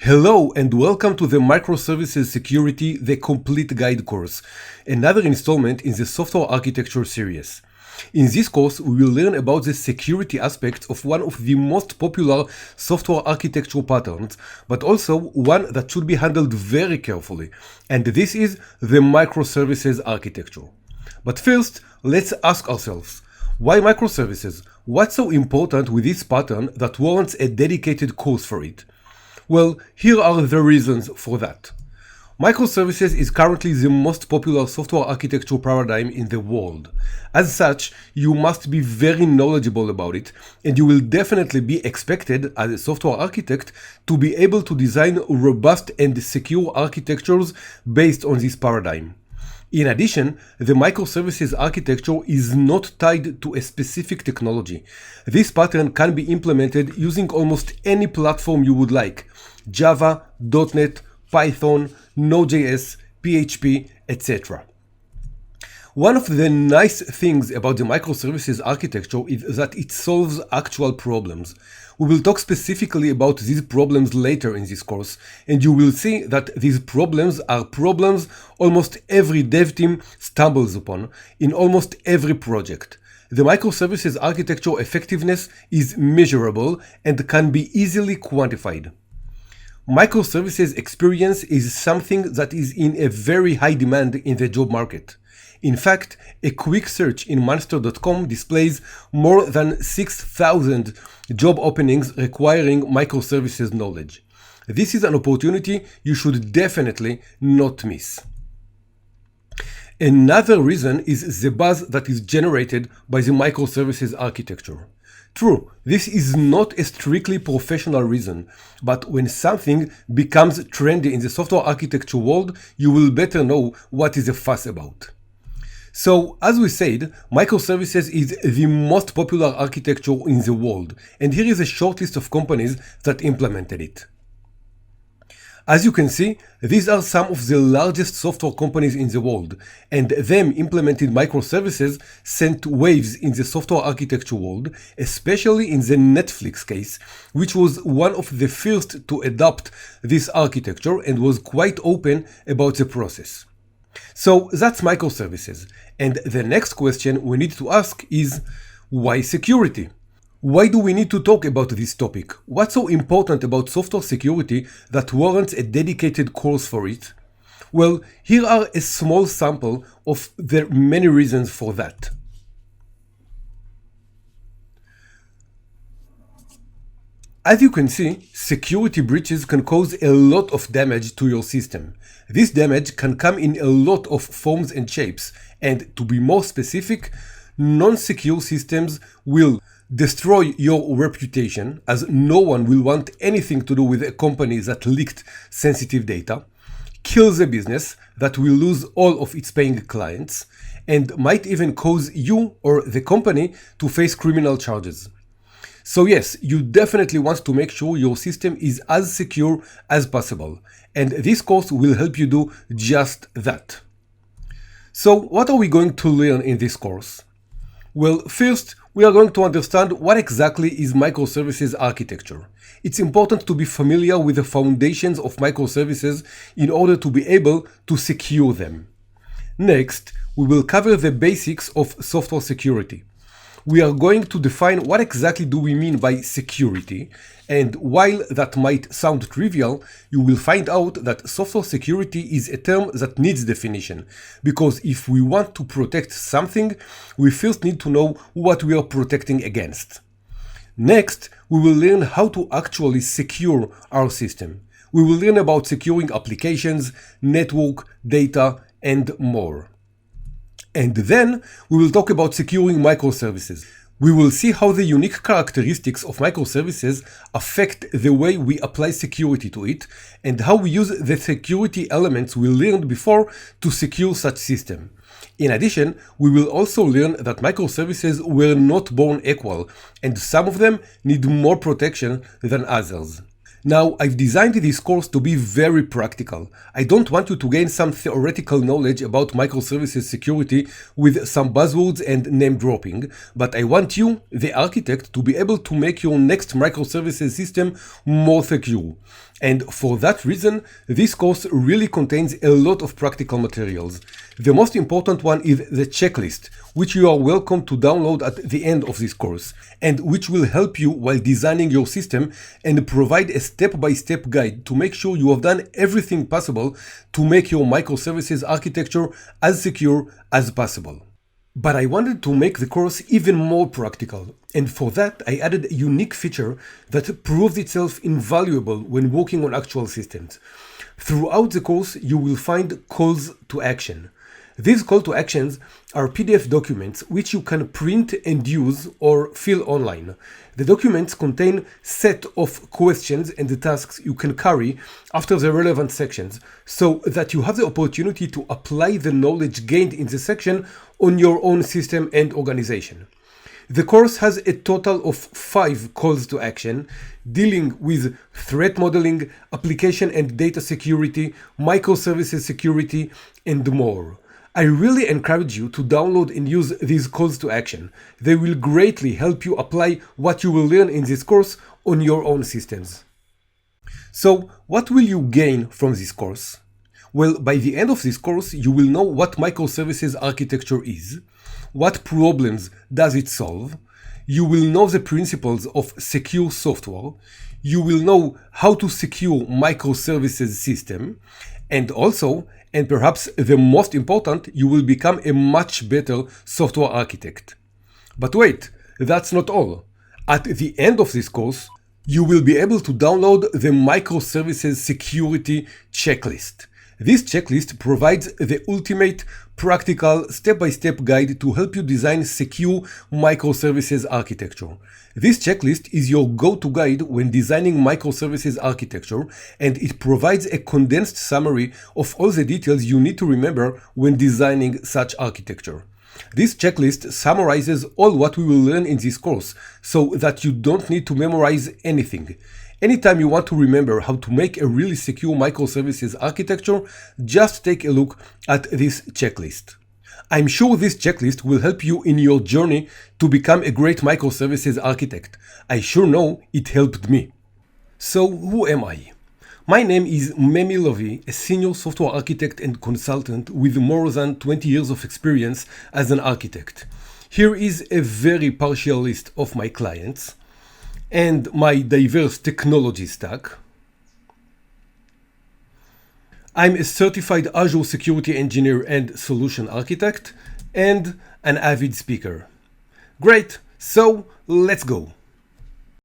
Hello and welcome to the Microservices Security, the Complete Guide course, another installment in the Software Architecture series. In this course, we will learn about the security aspects of one of the most popular software architecture patterns, but also one that should be handled very carefully, and this is the microservices architecture. But first, let's ask ourselves, why microservices? What's so important with this pattern that warrants a dedicated course for it? Well, here are the reasons for that. Microservices is currently the most popular software architecture paradigm in the world. As such, you must be very knowledgeable about it, and you will definitely be expected as a software architect to be able to design robust and secure architectures based on this paradigm. In addition, the microservices architecture is not tied to a specific technology. This pattern can be implemented using almost any platform you would like: Java, .NET, Python, Node.js, PHP, etc. One of the nice things about the microservices architecture is that it solves actual problems. We will talk specifically about these problems later in this course, and you will see that these problems are problems almost every dev team stumbles upon in almost every project. The microservices architecture effectiveness is measurable and can be easily quantified. Microservices experience is something that is in a very high demand in the job market. In fact, a quick search in monster.com displays more than 6,000 job openings requiring microservices knowledge. This is an opportunity you should definitely not miss. Another reason is the buzz that is generated by the microservices architecture. True, this is not a strictly professional reason, but when something becomes trendy in the software architecture world, you will better know what is the fuss about. So, as we said, microservices is the most popular architecture in the world, and here is a short list of companies that implemented it. As you can see, these are some of the largest software companies in the world, and them implemented microservices sent waves in the software architecture world, especially in the Netflix case, which was one of the first to adopt this architecture and was quite open about the process. So that's microservices, and the next question we need to ask is, why security? Why do we need to talk about this topic? What's so important about software security that warrants a dedicated course for it? Well, here are a small sample of the many reasons for that. As you can see, security breaches can cause a lot of damage to your system. This damage can come in a lot of forms and shapes, and to be more specific, non-secure systems will destroy your reputation, as no one will want anything to do with a company that leaked sensitive data, kill the business that will lose all of its paying clients, and might even cause you or the company to face criminal charges. So yes, you definitely want to make sure your system is as secure as possible, and this course will help you do just that. So what are we going to learn in this course? Well, first, we are going to understand what exactly is microservices architecture. It's important to be familiar with the foundations of microservices in order to be able to secure them. Next, we will cover the basics of software security. We are going to define what exactly do we mean by security, and while that might sound trivial, you will find out that software security is a term that needs definition, because if we want to protect something, we first need to know what we are protecting against. Next, we will learn how to actually secure our system. We will learn about securing applications, network, data, and more. And then we will talk about securing microservices. We will see how the unique characteristics of microservices affect the way we apply security to it, and how we use the security elements we learned before to secure such system. In addition, we will also learn that microservices were not born equal, and some of them need more protection than others. Now, I've designed this course to be very practical. I don't want you to gain some theoretical knowledge about microservices security with some buzzwords and name dropping, but I want you, the architect, to be able to make your next microservices system more secure. And for that reason, this course really contains a lot of practical materials. The most important one is the checklist, which you are welcome to download at the end of this course, and which will help you while designing your system and provide a step-by-step guide to make sure you have done everything possible to make your microservices architecture as secure as possible. But I wanted to make the course even more practical, and for that I added a unique feature that proves itself invaluable when working on actual systems. Throughout the course, you will find calls to action. These call to actions are PDF documents which you can print and use or fill online. The documents contain set of questions and the tasks you can carry after the relevant sections, so that you have the opportunity to apply the knowledge gained in the section on your own system and organization. The course has a total of 5 calls to action dealing with threat modeling, application and data security, microservices security, and more. I really encourage you to download and use these calls to action. They will greatly help you apply what you will learn in this course on your own systems. So, what will you gain from this course? Well, by the end of this course, you will know what microservices architecture is, what problems does it solve, you will know the principles of secure software, you will know how to secure microservices system, and also, and perhaps the most important, you will become a much better software architect. But wait, that's not all. At the end of this course, you will be able to download the microservices security checklist. This checklist provides the ultimate practical step-by-step guide to help you design secure microservices architecture. This checklist is your go-to guide when designing microservices architecture, and it provides a condensed summary of all the details you need to remember when designing such architecture. This checklist summarizes all what we will learn in this course, so that you don't need to memorize anything. Anytime you want to remember how to make a really secure microservices architecture, just take a look at this checklist. I'm sure this checklist will help you in your journey to become a great microservices architect. I sure know it helped me. So, who am I? My name is Memi Lovi, a senior software architect and consultant with more than 20 years of experience as an architect. Here is a very partial list of my clients and my diverse technology stack. I'm a certified Azure Security Engineer and Solution Architect, and an avid speaker. Great, so let's go.